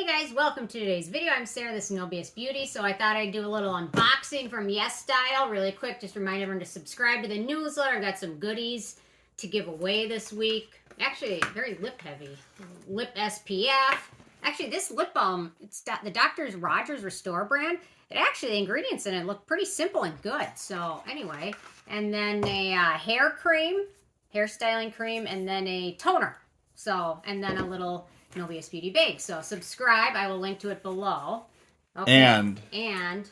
Hey guys, welcome to today's video. I'm Sarah, this is No BS Beauty. So I thought I'd do a little unboxing from Yesstyle really quick. Just remind everyone to subscribe to the newsletter. I've got some goodies to give away this week. Actually, very lip heavy. Lip SPF. Actually, this lip balm, it's the Dr. Rogers Restore brand. It actually, the ingredients in it look pretty simple and good. So anyway, and then a hair cream, hair styling cream, and then a toner. So, and then a little No BS Beauty bag. So subscribe. I will link to it below. Okay. And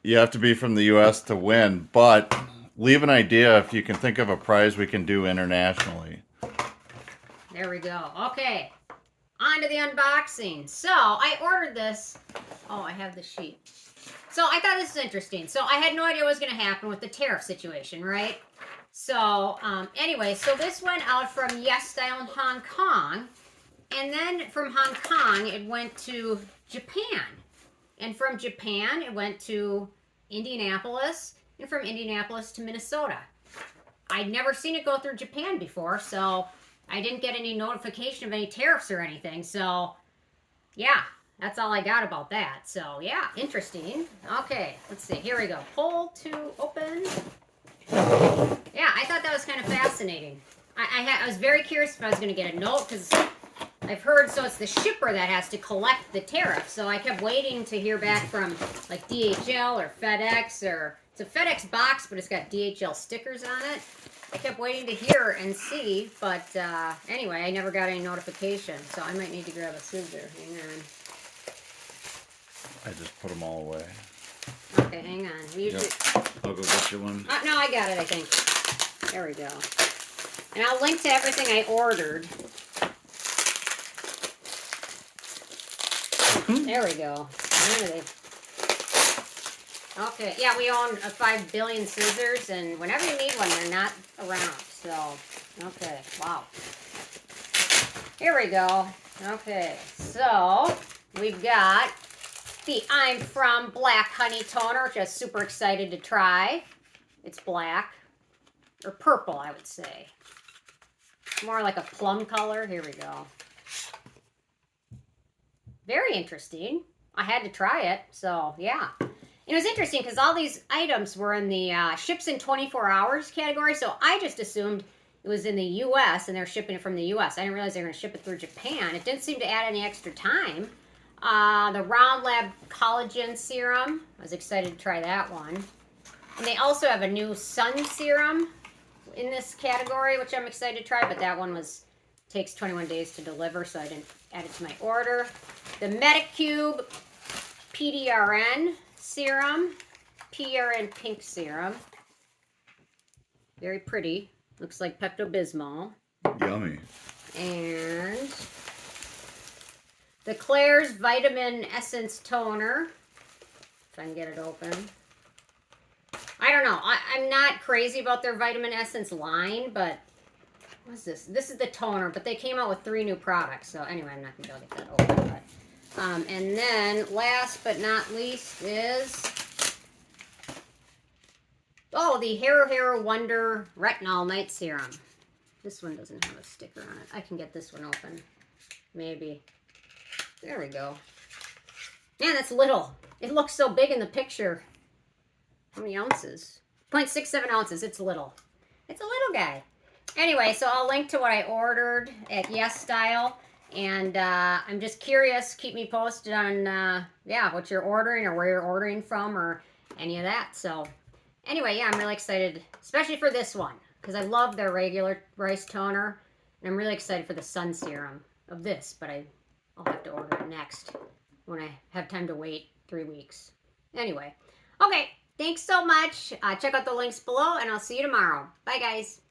you have to be from the U.S. to win, but leave an idea if you can think of a prize we can do internationally. There we go. Okay. On to the unboxing. So I ordered this. Oh, I have the sheet. So I thought this was interesting. So I had no idea what was going to happen with the tariff situation, right? So anyway, so this went out from Yesstyle in Hong Kong. And then from Hong Kong, it went to Japan. And from Japan, it went to Indianapolis. And from Indianapolis to Minnesota. I'd never seen it go through Japan before, so I didn't get any notification of any tariffs or anything. So, yeah, that's all I got about that. So, yeah, interesting. Okay, let's see. Here we go. Pull to open. Yeah, I thought that was kind of fascinating. I was very curious if I was going to get a note because I've heard, so it's the shipper that has to collect the tariff. So I kept waiting to hear back from like DHL or FedEx, or it's a FedEx box, but it's got DHL stickers on it. I kept waiting to hear and see, but anyway, I never got any notification. So I might need to grab a scissor. Hang on. I just put them all away. Okay, hang on. Yep. I'll go get you one. No, I got it, I think. There we go. And I'll link to everything I ordered. There we go. Where are they? Okay, yeah, we own 5 billion scissors, and whenever you need one, they're not around. So, okay, wow. Here we go. Okay, so we've got the I'm From Black Honey Toner, which I'm super excited to try. It's black, or purple, I would say. More like a plum color. Here we go. Very interesting. I had to try it, so yeah. It was interesting because all these items were in the ships in 24 hours category, so I just assumed it was in the U.S. and they're shipping it from the U.S. I didn't realize they were going to ship it through Japan. It didn't seem to add any extra time. The Round Lab Collagen Serum. I was excited to try that one. And they also have a new Sun Serum in this category, which I'm excited to try, but that one takes 21 days to deliver, so I didn't add it to my order. The Medicube PDRN Serum. PDRN Pink Serum. Very pretty. Looks like Pepto-Bismol. Yummy. And the Klairs Vitamin Essence Toner. If I can get it open. I don't know. I'm not crazy about their Vitamin Essence line, but what's this? This is the toner, but they came out with 3 new products. So anyway, I'm not going to be able to get that open. But, and then last but not least is, oh, the Haruharu Wonder Retinol Night Serum. This one doesn't have a sticker on it. I can get this one open. Maybe. There we go. Man, that's little. It looks so big in the picture. How many ounces? 0.67 ounces. It's little. It's a little guy. Anyway, so I'll link to what I ordered at Yesstyle. And I'm just curious. Keep me posted on, yeah, what you're ordering or where you're ordering from or any of that. So anyway, yeah, I'm really excited, especially for this one, because I love their regular rice toner. And I'm really excited for the Sun Serum of this, but I'll have to order it next when I have time to wait 3 weeks. Anyway, okay, thanks so much. Check out the links below, and I'll see you tomorrow. Bye, guys.